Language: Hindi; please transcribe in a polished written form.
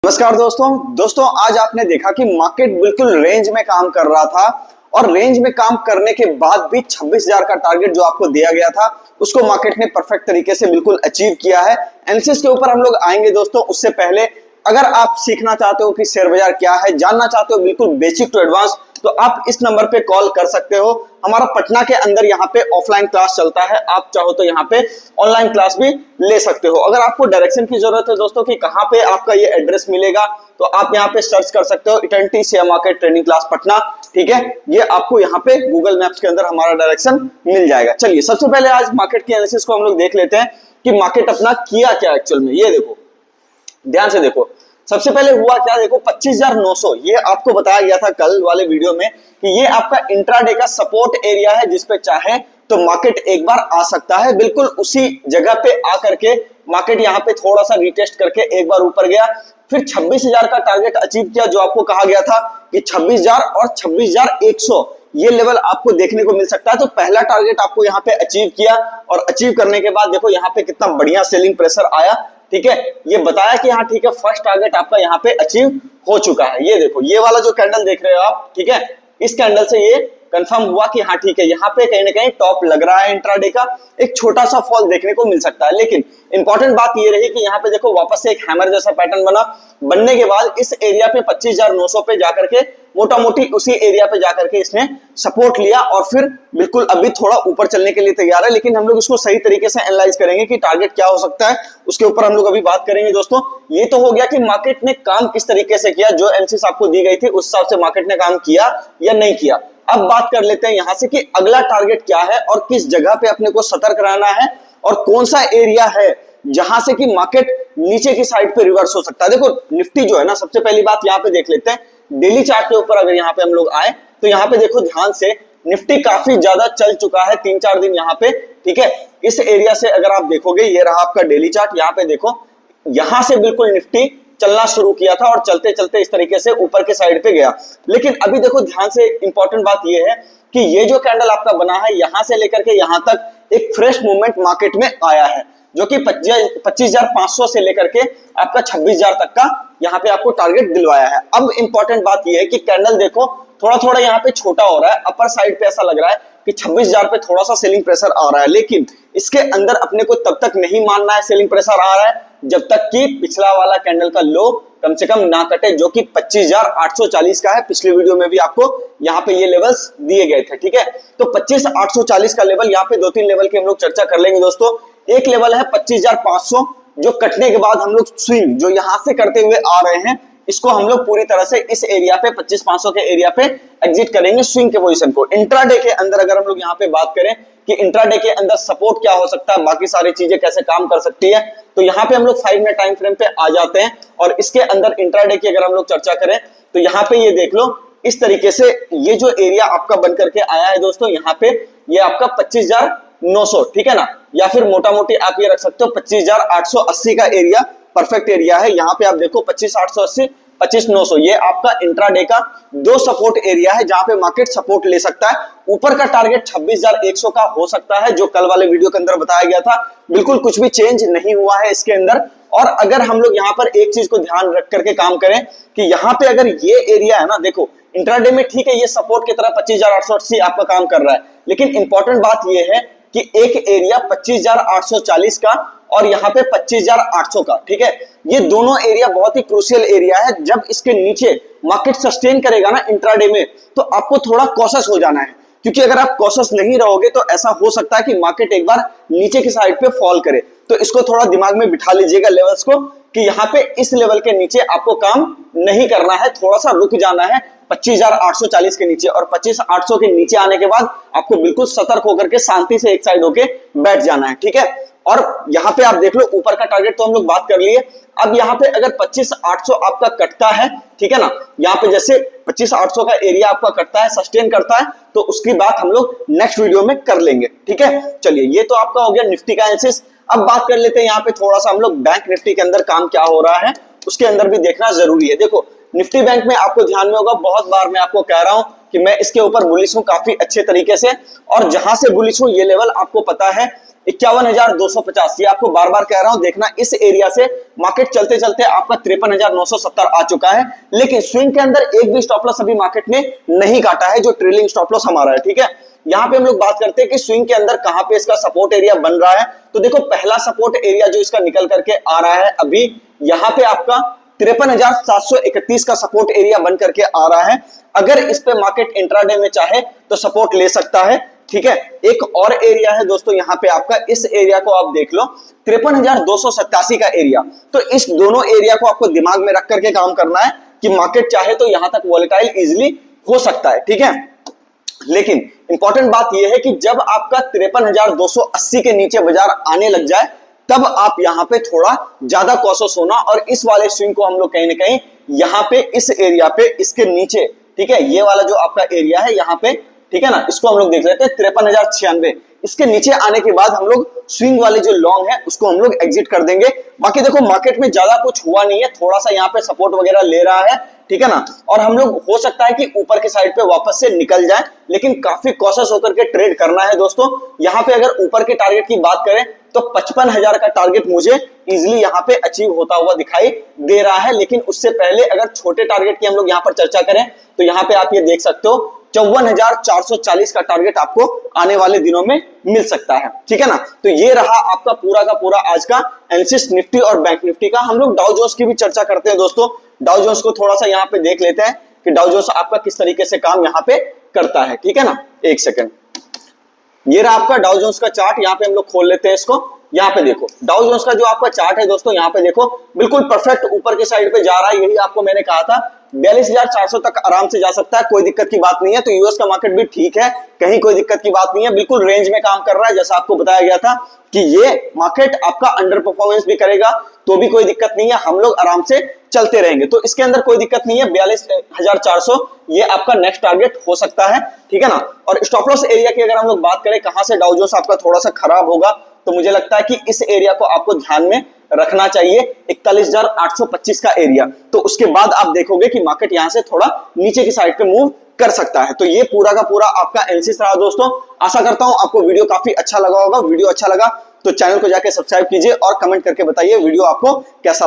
नमस्कार दोस्तों आज आपने देखा कि मार्केट बिल्कुल रेंज में काम कर रहा था और रेंज में काम करने के बाद भी 26,000 का टारगेट जो आपको दिया गया था उसको मार्केट ने परफेक्ट तरीके से बिल्कुल अचीव किया है। एनालिसिस के ऊपर हम लोग आएंगे दोस्तों। उससे पहले अगर आप सीखना चाहते हो कि शेयर बाजार क्या है, जानना चाहते हो बिल्कुल बेसिक टू एडवांस, तो आप इस नंबर पे कॉल कर सकते हो। हमारा पटना के अंदर यहाँ पे ऑफलाइन क्लास चलता है, आप चाहो तो यहाँ पे ऑनलाइन क्लास भी ले सकते हो। अगर आपको डायरेक्शन की जरूरत है दोस्तों कि कहाँ पे आपका ये एड्रेस मिलेगा, तो आप यहाँ पे सर्च कर सकते हो eternity share market training class Patna. ठीक है, ये आपको यहाँ पे गूगल मैप्स के अंदर हमारा डायरेक्शन मिल जाएगा। चलिए सबसे पहले आज मार्केट की एनालिसिस को हम लोग देख लेते हैं कि मार्केट अपना किया क्या एक्चुअल में। ये देखो, ध्यान से देखो, सबसे पहले हुआ क्या, देखो 25,900, ये आपको बताया गया था कल वाले वीडियो में कि ये आपका इंट्राडे का सपोर्ट एरिया है, जिसपे चाहे तो मार्केट एक बार आ सकता है। बिल्कुल उसी जगह पे आकर के मार्केट यहाँ पे थोड़ा सा रिटेस्ट करके एक बार ऊपर गया, फिर 26,000 का टारगेट अचीव किया, जो आपको कहा गया था कि 26,000 और 26,100 ये लेवल आपको देखने को मिल सकता है। तो पहला टारगेट आपको यहाँ पे अचीव किया और अचीव करने के बाद देखो यहाँ पे कितना बढ़िया सेलिंग प्रेशर आया। ठीक है, ये बताया कि हाँ ठीक है, फर्स्ट टारगेट आपका यहाँ पे अचीव हो चुका है। ये देखो, ये वाला जो कैंडल देख रहे हो आप, ठीक है, इस कैंडल से ये कंफर्म हुआ कि हाँ ठीक है, यहाँ पे कहीं ना कहीं टॉप लग रहा है इंट्राडे का। एक छोटा सा फॉल देखने को मिल सकता है, लेकिन इंपॉर्टेंट बात ये रही कि यहाँ पे देखो वापस से एक हैमर जैसा पैटर्न बना। बनने के बाद इस एरिया पे 25,900 पे जाकर के मोटा मोटी उसी एरिया पे जाकर के इसने सपोर्ट लिया और फिर बिल्कुल अभी थोड़ा ऊपर चलने के लिए तैयार है। लेकिन हम लोग इसको सही तरीके से एनालाइज करेंगे कि टारगेट क्या हो सकता है, उसके ऊपर हम लोग अभी बात करेंगे दोस्तों। ये तो हो गया कि मार्केट ने काम किस तरीके से किया, जो एनालिसिस आपको दी गई थी उस हिसाब से मार्केट ने काम किया या नहीं किया। अब बात कर लेते हैं यहां से कि अगला टारगेट क्या है और किस जगह पे अपने को सतर्क रहना है और कौन सा एरिया है जहां से कि मार्केट नीचे की साइड पे रिवर्स हो सकता है। देखो निफ्टी जो है ना, सबसे पहली बात यहां पे देख लेते हैं डेली चार्ट के ऊपर। अगर यहाँ पे हम लोग आए तो यहाँ पे देखो ध्यान से, निफ्टी काफी ज्यादा चल चुका है 3-4 दिन यहाँ पे। ठीक है, इस एरिया से अगर आप देखोगे, ये रहा आपका डेली चार्ट, यहाँ पे देखो, यहां से बिल्कुल निफ्टी चलना शुरू किया था और चलते चलते इस तरीके से ऊपर के साइड पे गया। लेकिन अभी देखो ध्यान से, इंपॉर्टेंट बात ये है कि ये जो कैंडल आपका बना है, यहां से लेकर के यहां तक एक फ्रेश मूवमेंट मार्केट में आया है, जो कि 25,500 से लेकर के आपका 26,000 तक का यहाँ पे आपको टारगेट दिलवाया है। अब इंपॉर्टेंट बात यह है कि कैंडल देखो थोड़ा थोड़ा यहाँ पे छोटा हो रहा है, अपर साइड पे ऐसा लग रहा है कि 26,000 पे थोड़ा सा सेलिंग प्रेशर आ रहा है। लेकिन इसके अंदर अपने को तब तक नहीं मानना है सेलिंग प्रेशर आ रहा है जब तक कि पिछला वाला कैंडल का लो कम से कम ना कटे, जो कि 25,840 का है। पिछले वीडियो में भी आपको यहाँ पे ये लेवल्स दिए गए थे। ठीक है, तो 25,840 का लेवल, यहाँ पे 2-3 लेवल की हम लोग चर्चा कर लेंगे दोस्तों। एक लेवल है 25,500, जो कटने के बाद हम लोग स्विंग जो यहां से करते हुए आ रहे हैं, इसको हम लोग पूरी तरह से इस एरिया पे 25,500 के एरिया पे एग्जिट करेंगे स्विंग के पोजीशन को। इंट्राडे के अंदर अगर हम लोग यहाँ पे बात करें कि इंट्राडे के अंदर सपोर्ट क्या हो सकता है, बाकी सारी चीजें कैसे काम कर सकती है, तो यहाँ पे हम लोग 5 मिनट टाइम फ्रेम पे आ जाते हैं। और इसके अंदर इंट्राडे की अगर हम लोग चर्चा करें तो यहाँ पे ये देख लो, इस तरीके से ये जो एरिया आपका बन करके आया है दोस्तों, यहाँ पे ये आपका 25,900, ठीक है ना, या फिर मोटा मोटी आप ये रख सकते हो 25,880 का एरिया परफेक्ट एरिया है। यहाँ पे आप देखो 25,880, 25,900, ये आपका इंट्राडे का 2 सपोर्ट एरिया है जहां पे मार्केट सपोर्ट ले सकता है। ऊपर का टारगेट 26,100 का हो सकता है, जो कल वाले वीडियो के अंदर बताया गया था। बिल्कुल कुछ भी चेंज नहीं हुआ है इसके अंदर। और अगर हम लोग यहाँ पर एक चीज को ध्यान रख करके काम करें कि यहाँ पे अगर ये एरिया है ना, देखो इंट्राडे में ठीक है ये सपोर्ट की तरह 25,880 आपका काम कर रहा है, लेकिन इंपॉर्टेंट बात ये है कि एक एरिया 25,840 का और यहाँ पे 25,800 का, ठीक है, ये दोनों एरिया बहुत ही क्रूशियल एरिया है। जब इसके नीचे मार्केट सस्टेन करेगा ना इंट्राडे में, तो आपको थोड़ा कॉशियस हो जाना है, क्योंकि अगर आप कॉशियस नहीं रहोगे तो ऐसा हो सकता है कि मार्केट एक बार नीचे की साइड पे फॉल करे। तो इसको थोड़ा दिमाग में बिठा लीजिएगा लेवल्स को, कि यहाँ पे इस लेवल के नीचे आपको काम नहीं करना है, थोड़ा सा रुक जाना है 25,840 के नीचे। और 25,800 के नीचे आने के बाद आपको बिल्कुल सतर्क होकर के शांति से एक साइड होके बैठ जाना है। ठीक है, और यहाँ पे आप देख लो ऊपर का टारगेट तो हम लोग बात कर लिए। अब यहाँ पे अगर 25,800 आपका कटता है, ठीक है ना, यहाँ पे जैसे 25,800 का एरिया आपका कटता है, सस्टेन करता है, तो उसकी बात हम लोग नेक्स्ट वीडियो में कर लेंगे। ठीक है, चलिए ये तो आपका हो गया निफ्टी का एनालिसिस। अब बात कर लेते हैं यहाँ पे थोड़ा सा हम लोग बैंक निफ्टी के अंदर काम क्या हो रहा है उसके अंदर भी देखना जरूरी है। देखो निफ्टी बैंक में आपको ध्यान में होगा, बहुत बार मैं आपको कह रहा हूं कि मैं इसके ऊपर बुलिश हूं काफी अच्छे तरीके से, और जहां से बुलिश हूं ये लेवल आपको पता है 51,250। ये आपको बार बार कह रहा हूं, देखना इस एरिया से मार्केट चलते चलते आपका 53,970 आ चुका है, लेकिन स्विंग के अंदर एक भी स्टॉप लॉस अभी मार्केट ने नहीं काटा है, जो ट्रेलिंग स्टॉप लॉस हमारा है। ठीक है, यहां पे हम लोग बात करते हैं कि स्विंग के अंदर कहां पे इसका सपोर्ट एरिया बन रहा है। तो देखो पहला सपोर्ट एरिया जो इसका निकल करके आ रहा है अभी, यहां पे आपका 53,731 का सपोर्ट एरिया बन करके आ रहा है। अगर इस पे मार्केट इंट्राडे में चाहे तो सपोर्ट ले सकता है। ठीक है, एक और एरिया है दोस्तों यहां पे आपका, इस एरिया को आप देख लो, 53,287 का एरिया। तो इस दोनों एरिया को आपको दिमाग में रख करके काम करना है कि मार्केट चाहे तो यहां तक वॉलेटाइल इजिली हो सकता है। ठीक है, लेकिन इंपॉर्टेंट बात यह है कि जब आपका 53,280 के नीचे बाजार आने लग जाए तब आप यहां पे थोड़ा ज्यादा कॉशियस होना, और इस वाले स्विंग को हम लोग कहीं ना कहीं यहां पे इस एरिया पे इसके नीचे, ठीक है, ये वाला जो आपका एरिया है यहां पे, ठीक है ना, इसको हम लोग देख लेते हैं 53,096। इसके नीचे आने के बाद हम लोग स्विंग वाले जो लॉन्ग है उसको हम लोग एग्जिट कर देंगे। बाकी देखो मार्केट में ज्यादा कुछ हुआ नहीं है, थोड़ा सा यहाँ पे सपोर्ट वगैरह ले रहा है, ठीक है ना, और हम लोग हो सकता है कि ऊपर की साइड पे वापस से निकल जाए, लेकिन काफी कॉशियस होकर के ट्रेड करना है दोस्तों। यहाँ पे अगर ऊपर के टारगेट की बात करें तो 55,000 का टारगेट मुझे इजिली यहाँ पे अचीव होता हुआ दिखाई दे रहा है। लेकिन उससे पहले अगर छोटे टारगेट की हम लोग यहाँ पर चर्चा करें तो यहाँ पे आप ये देख सकते हो 54,440 का टारगेट आपको आने वाले दिनों में मिल सकता है। ठीक है ना, तो ये रहा आपका पूरा का पूरा आज का एनालिसिस निफ्टी और बैंक निफ्टी का। हम लोग डाउ जोन्स की भी चर्चा करते हैं दोस्तों। डाउ जोन्स को थोड़ा सा यहाँ पे देख लेते हैं कि डाउ जोन्स आपका किस तरीके से काम यहाँ पे करता है। ठीक है ना, एक सेकेंड, ये रहा आपका डाउ जोन्स का चार्ट। यहाँ पे हम लोग खोल लेते हैं इसको। यहाँ पे देखो डाउ जोन्स का जो आपका चार्ट है दोस्तों, यहाँ पे देखो बिल्कुल परफेक्ट ऊपर की साइड पे जा रहा है। यही आपको मैंने कहा था 42,400 तक आराम से जा सकता है, कोई दिक्कत की बात नहीं है। तो यूएस का मार्केट भी ठीक है, कहीं कोई दिक्कत की बात नहीं है, बिल्कुल रेंज में काम कर रहा है। जैसा आपको बताया गया था कि ये मार्केट आपका अंडर परफॉर्मेंस भी करेगा तो भी कोई दिक्कत नहीं है, हम लोग आराम से चलते रहेंगे, तो इसके अंदर कोई दिक्कत नहीं है। 42,400 ये आपका नेक्स्ट टारगेट हो सकता है। ठीक है ना, और स्टॉप लॉस एरिया की अगर हम लोग बात करें कहां से डाउ जोन्स आपका थोड़ा सा खराब होगा, तो मुझे लगता है कि इस एरिया को आपको ध्यान में रखना चाहिए, 41,825 का एरिया। तो उसके बाद आप देखोगे कि मार्केट यहां से थोड़ा नीचे की साइड पे मूव कर सकता है। तो ये पूरा का पूरा आपका एनालिसिस रहा दोस्तों। आशा करता हूं आपको वीडियो काफी अच्छा लगा होगा। वीडियो अच्छा लगा तो चैनल को जाके सब्सक्राइब कीजिए और कमेंट करके बताइए वीडियो आपको कैसा लगा।